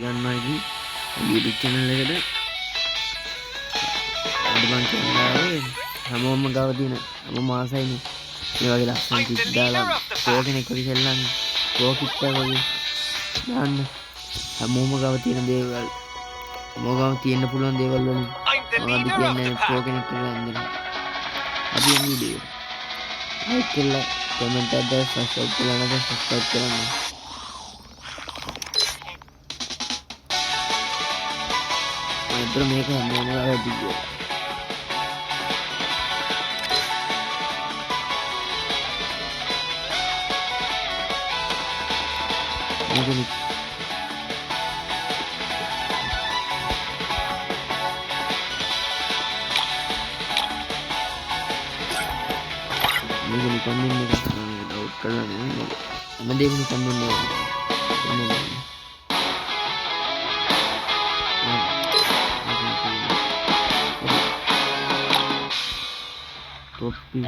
ගන්නවාදී YouTube channel එකට අද මම කියන්නේ හැමෝම ගාව තියෙන හැමෝම ආසයිනේ මේ වගේ ලස්සන කිට් දාලා කෝ කෙනෙක් වගේ සෙල්ලන්නේ කෝ කිට් එක වගේ දාන්න හැමෝම ගාව තියෙන දේවල් හැමෝම ගාව තියෙන්න පුළුවන් දේවල් වලින් මොනවද කියන්නේ කෝ කෙනෙක් කියලා හන්දන අපි මේ වීඩියෝ ලයික් කරලා කමෙන්ට් එකක් දාලා සබ්ස්ක්‍රයිබ් කරලා නැත්නම් සබ්ස්ක්‍රයිබ් කරන්න අතර මේක හැමෝම වැඩි කියලා මේක නිකන් ඉන්න එක ඩවුට් කරලා නෙමෙයි හැමදේම නිකන් ඉන්නේ topi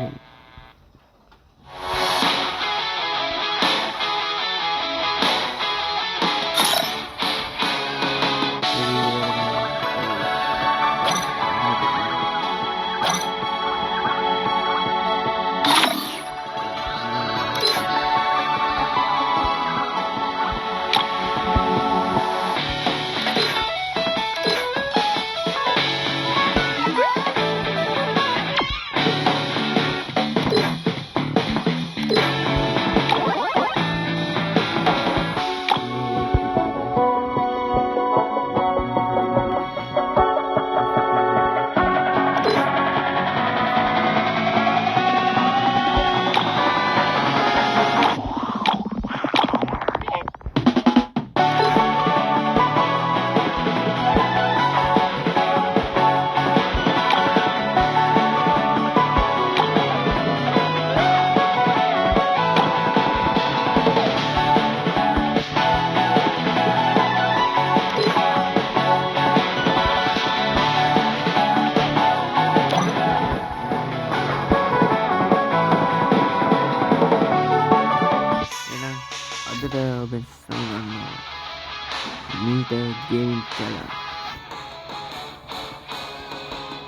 ada bersama Meter Gaming Channel.